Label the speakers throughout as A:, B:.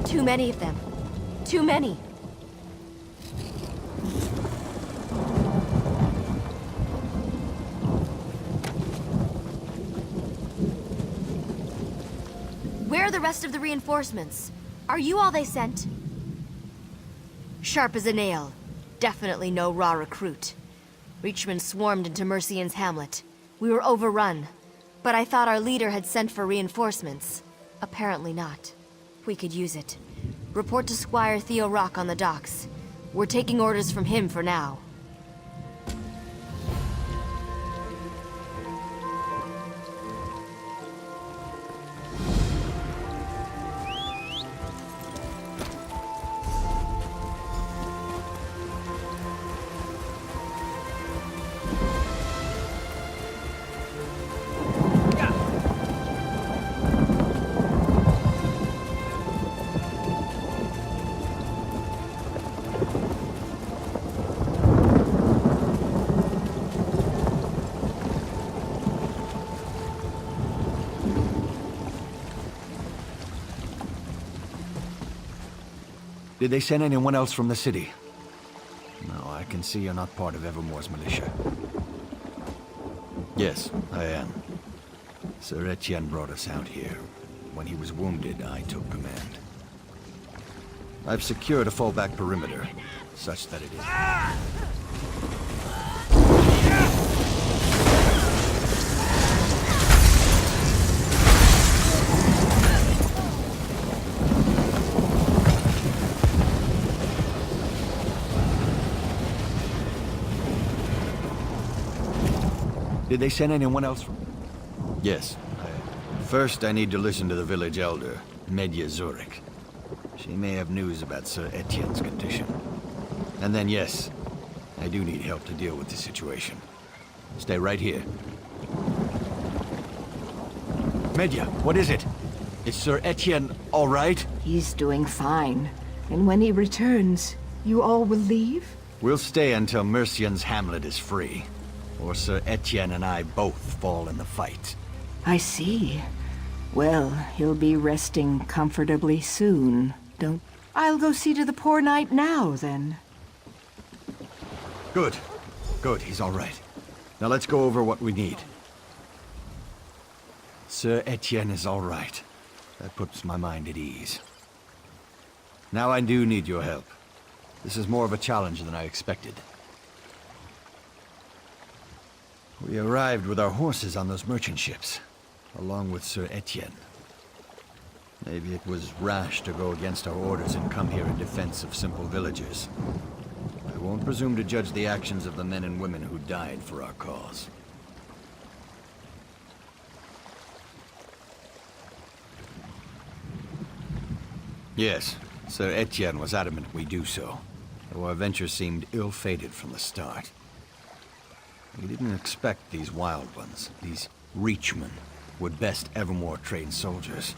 A: Too many of them. Too many. Where are the rest of the reinforcements? Are you all they sent? Sharp as a nail. Definitely no raw recruit. Reachman swarmed into Mercian's hamlet. We were overrun. But I thought our leader had sent for reinforcements. Apparently not. We could use it. Report to Squire Theo Rock on the docks. We're taking orders from him for now.
B: Did they send anyone else from the city? No, I can see you're not part of Evermore's militia. Yes, I am. Sir Etienne brought us out here. When he was wounded, I took command. I've secured a fallback perimeter, such that it is... Did they send anyone else from... Yes. First, I need to listen to the village elder, Medya Zurich. She may have news about Sir Etienne's condition. And then, yes, I do need help to deal with the situation. Stay right here. Medya, what is it? Is Sir Etienne all right?
C: He's doing fine. And when he returns, you all will leave?
B: We'll stay until Mercian's hamlet is free. Or Sir Etienne and I both fall in the fight.
C: I see. Well, he'll be resting comfortably soon. I'll go see to the poor knight now, then.
B: Good. Good, he's all right. Now let's go over what we need. Sir Etienne is all right. That puts my mind at ease. Now I do need your help. This is more of a challenge than I expected. We arrived with our horses on those merchant ships, along with Sir Etienne. Maybe it was rash to go against our orders and come here in defense of simple villagers. I won't presume to judge the actions of the men and women who died for our cause. Yes, Sir Etienne was adamant we do so, though our venture seemed ill-fated from the start. We didn't expect these wild ones, these Reachmen, would best Evermore trained soldiers.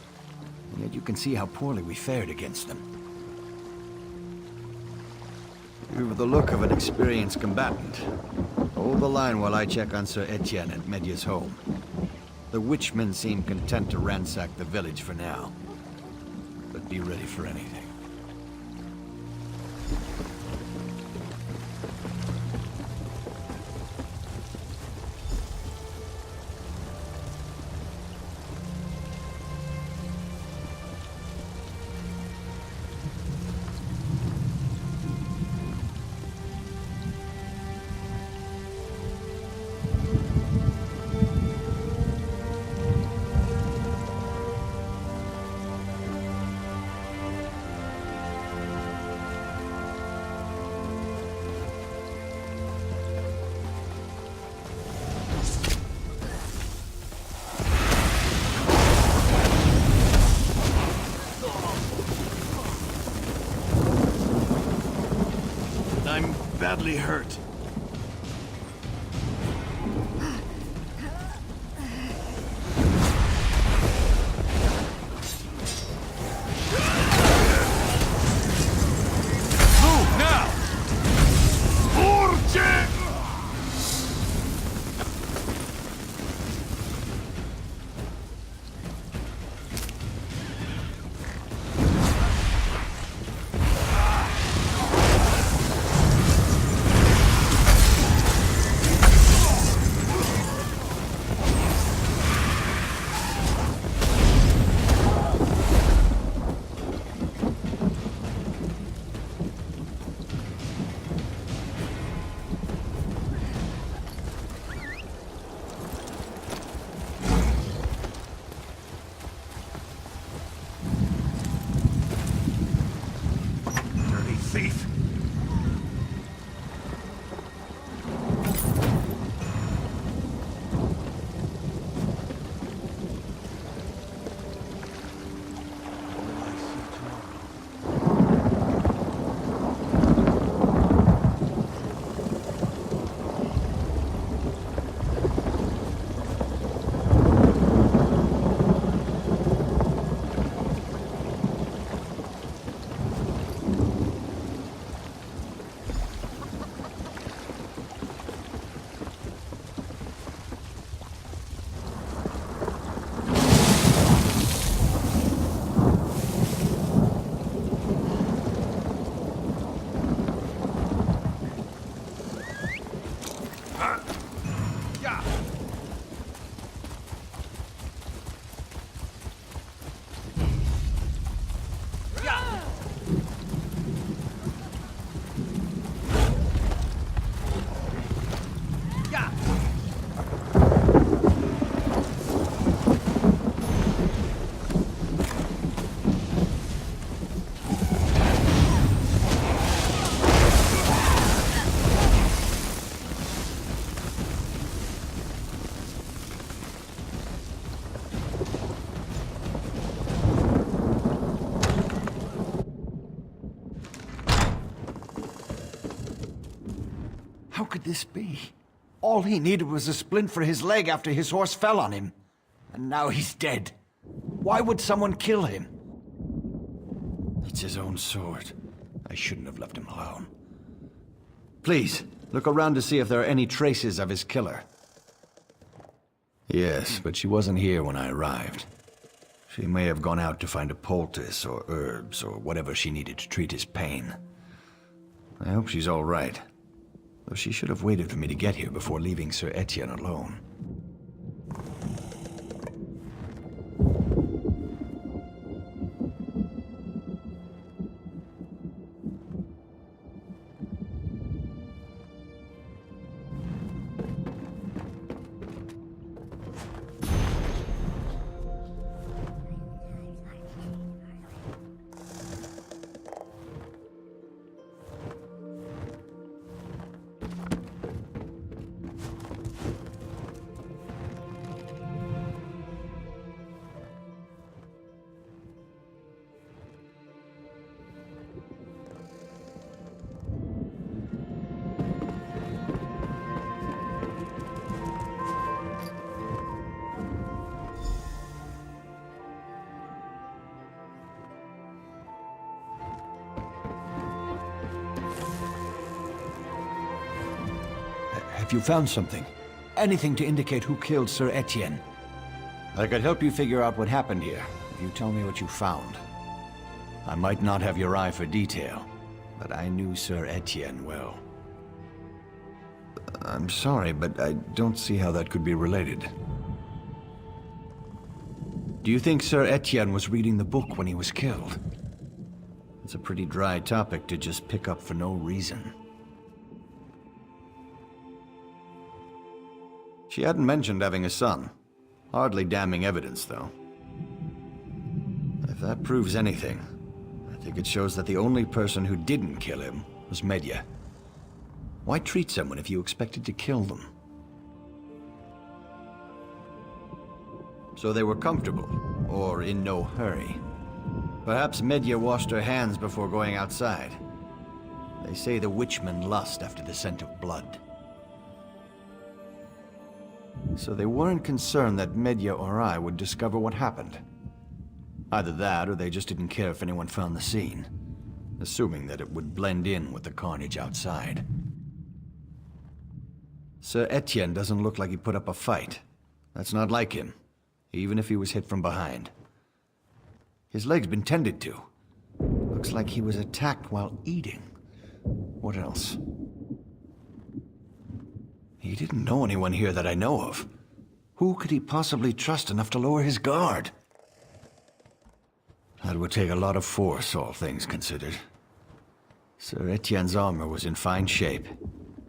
B: And yet you can see how poorly we fared against them. You've the look of an experienced combatant. Hold the line while I check on Sir Etienne at Medya's home. The witchmen seem content to ransack the village for now. But be ready for anything.
D: I'm badly hurt. Move now! Urge!
B: How could this be? All he needed was a splint for his leg after his horse fell on him. And now he's dead. Why would someone kill him? It's his own sword. I shouldn't have left him alone. Please, look around to see if there are any traces of his killer. Yes, but she wasn't here when I arrived. She may have gone out to find a poultice or herbs or whatever she needed to treat his pain. I hope she's all right. Though she should have waited for me to get here before leaving Sir Etienne alone. Have you found something? Anything to indicate who killed Sir Etienne? I could help you figure out what happened here, if you tell me what you found. I might not have your eye for detail, but I knew Sir Etienne well. I'm sorry, but I don't see how that could be related. Do you think Sir Etienne was reading the book when he was killed? It's a pretty dry topic to just pick up for no reason. She hadn't mentioned having a son. Hardly damning evidence, though. If that proves anything, I think it shows that the only person who didn't kill him was Medya. Why treat someone if you expected to kill them? So they were comfortable, or in no hurry. Perhaps Medya washed her hands before going outside. They say the witchmen lust after the scent of blood. So they weren't concerned that Medya or I would discover what happened. Either that, or they just didn't care if anyone found the scene, assuming that it would blend in with the carnage outside. Sir Etienne doesn't look like he put up a fight. That's not like him, even if he was hit from behind. His leg's been tended to. Looks like he was attacked while eating. What else? He didn't know anyone here that I know of. Who could he possibly trust enough to lower his guard? That would take a lot of force, all things considered. Sir Etienne's armor was in fine shape.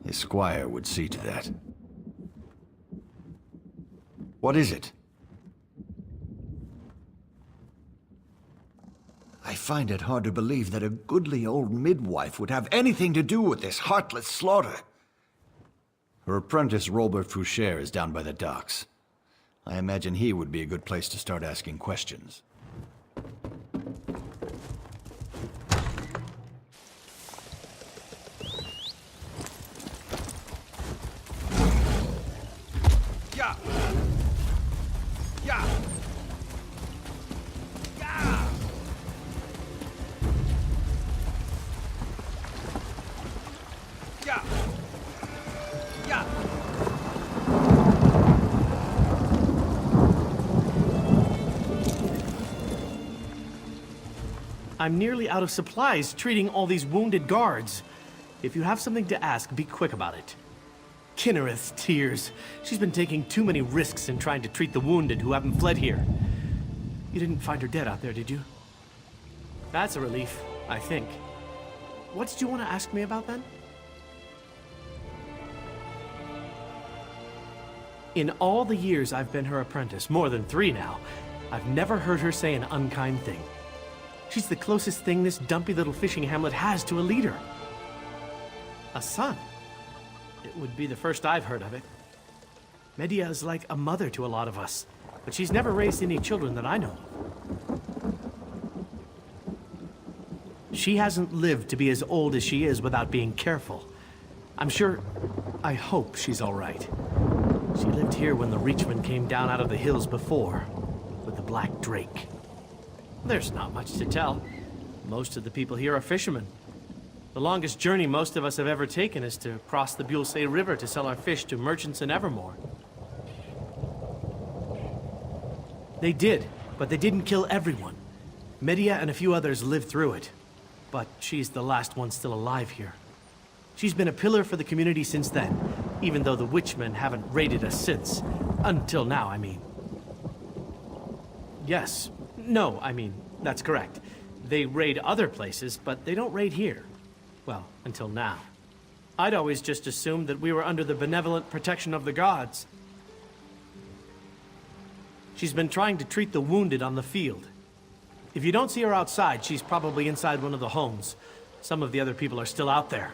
B: His squire would see to that. What is it? I find it hard to believe that a goodly old midwife would have anything to do with this heartless slaughter. Her apprentice, Robert Foucher, is down by the docks. I imagine he would be a good place to start asking questions.
D: Yeah! Yeah! Yeah! Yeah!
E: I'm nearly out of supplies treating all these wounded guards. If you have something to ask, be quick about it. Kinnereth's tears. She's been taking too many risks in trying to treat the wounded who haven't fled here. You didn't find her dead out there, did you? That's a relief, I think. What did you want to ask me about then? In all the years I've been her apprentice, more than 3 now, I've never heard her say an unkind thing. She's the closest thing this dumpy little fishing hamlet has to a leader. A son? It would be the first I've heard of it. Medya is like a mother to a lot of us, but she's never raised any children that I know of. She hasn't lived to be as old as she is without being careful. I hope she's all right. She lived here when the Reachmen came down out of the hills before, with the Black Drake. There's not much to tell. Most of the people here are fishermen. The longest journey most of us have ever taken is to cross the Bulsay River to sell our fish to merchants in Evermore. They did, but they didn't kill everyone. Medea and a few others lived through it, but she's the last one still alive here. She's been a pillar for the community since then, even though the Witchmen haven't raided us since. Until now, I mean. Yes. No, I mean, that's correct. They raid other places, but they don't raid here. Well, until now. I'd always just assumed that we were under the benevolent protection of the gods. She's been trying to treat the wounded on the field. If you don't see her outside, she's probably inside one of the homes. Some of the other people are still out there.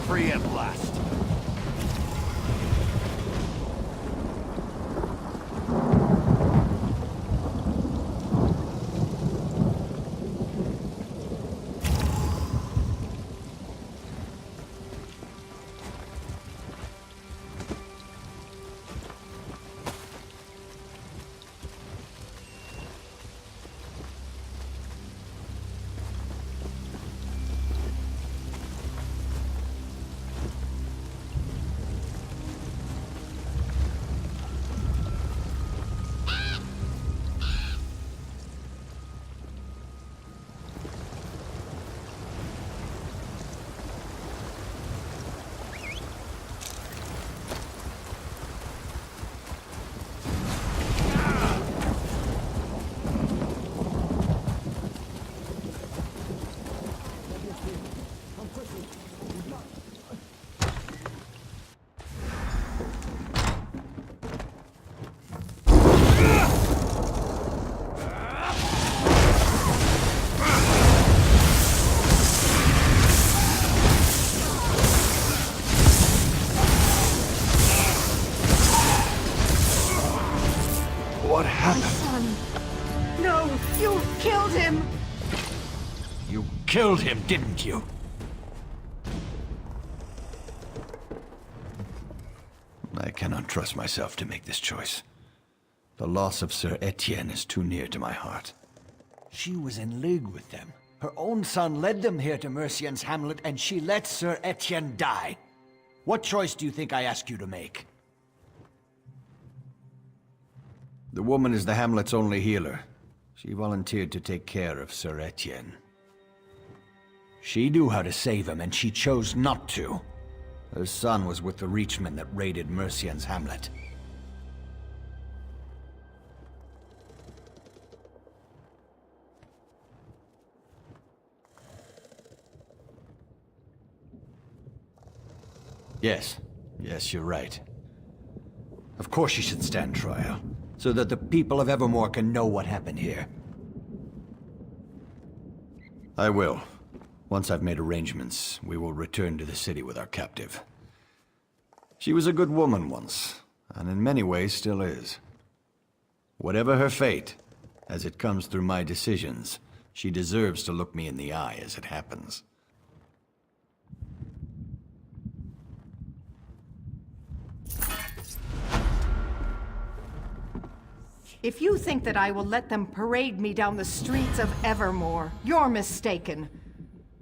D: Free at last.
B: What happened?
C: Son! No! You killed him!
B: You killed him, didn't you? I cannot trust myself to make this choice. The loss of Sir Etienne is too near to my heart.
F: She was in league with them. Her own son led them here to Mercian's hamlet, and she let Sir Etienne die. What choice do you think I ask you to make?
B: The woman is the hamlet's only healer. She volunteered to take care of Sir Etienne.
F: She knew how to save him, and she chose not to.
B: Her son was with the Reachmen that raided Mercian's hamlet. Yes. Yes, you're right. Of course you should stand trial, so that the people of Evermore can know what happened here. I will. Once I've made arrangements, we will return to the city with our captive. She was a good woman once, and in many ways still is. Whatever her fate, as it comes through my decisions, she deserves to look me in the eye as it happens.
C: If you think that I will let them parade me down the streets of Evermore, you're mistaken.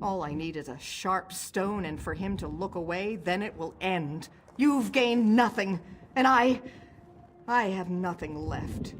C: All I need is a sharp stone, and for him to look away, then it will end. You've gained nothing, and I have nothing left.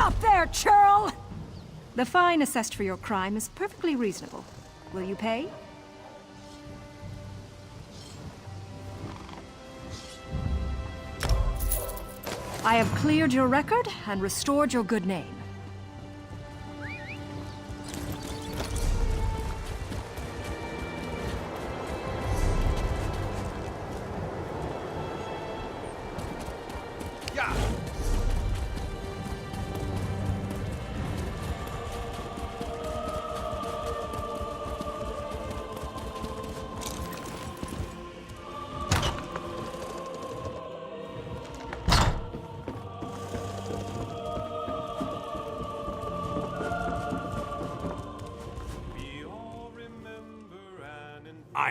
G: Stop there, churl! The fine assessed for your crime is perfectly reasonable. Will you pay? I have cleared your record and restored your good name.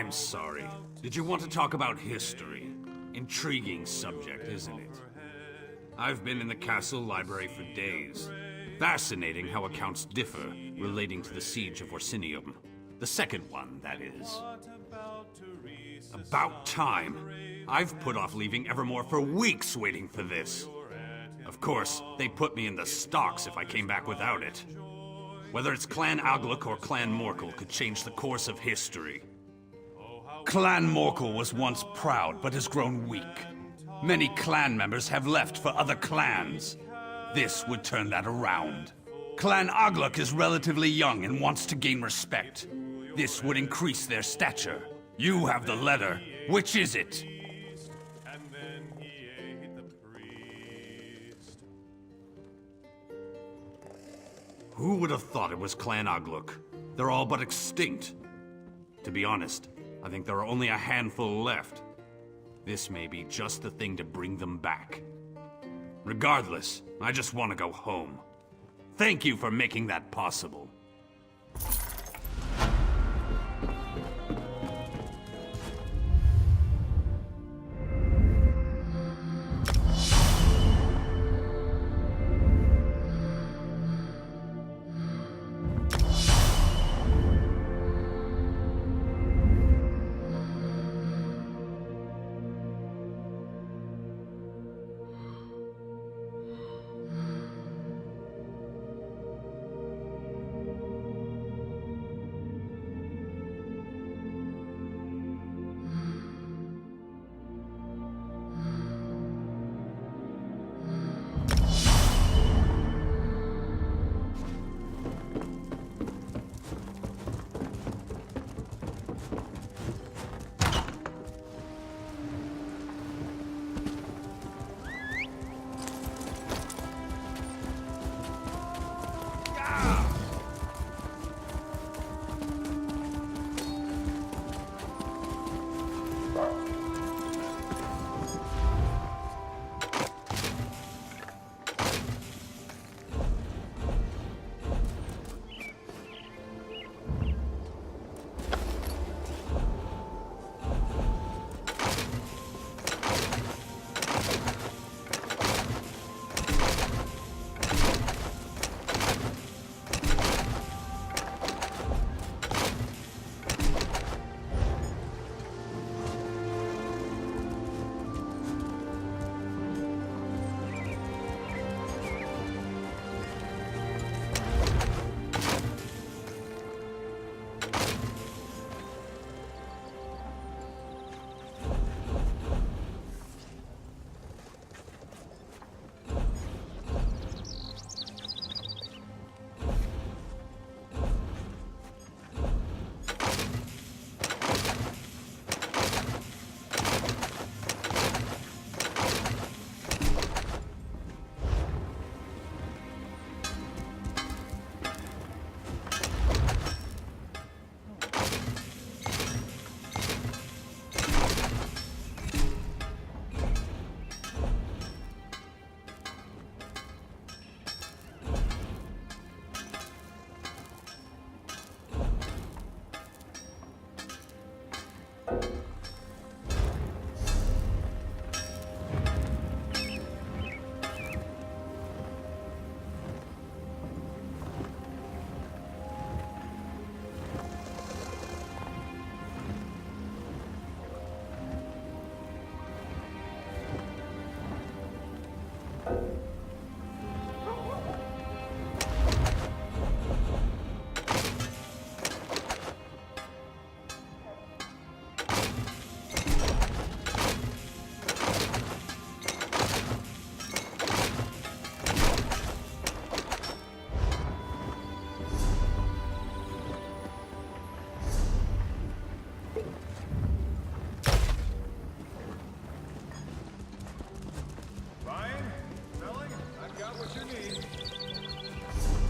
H: I'm sorry. Did you want to talk about history? Intriguing subject, isn't it? I've been in the castle library for days. Fascinating how accounts differ relating to the siege of Orsinium. The second one, that is. About time. I've put off leaving Evermore for weeks waiting for this. Of course, they put me in the stocks if I came back without it. Whether it's Clan Agluk or Clan Morkel could change the course of history. Clan Morkel was once proud, but has grown weak. Many clan members have left for other clans. This would turn that around. Clan Agluk is relatively young and wants to gain respect. This would increase their stature. You have the letter. Which is it? Who would have thought it was Clan Agluk? They're all but extinct. To be honest, I think there are only a handful left. This may be just the thing to bring them back. Regardless, I just want to go home. Thank you for making that possible.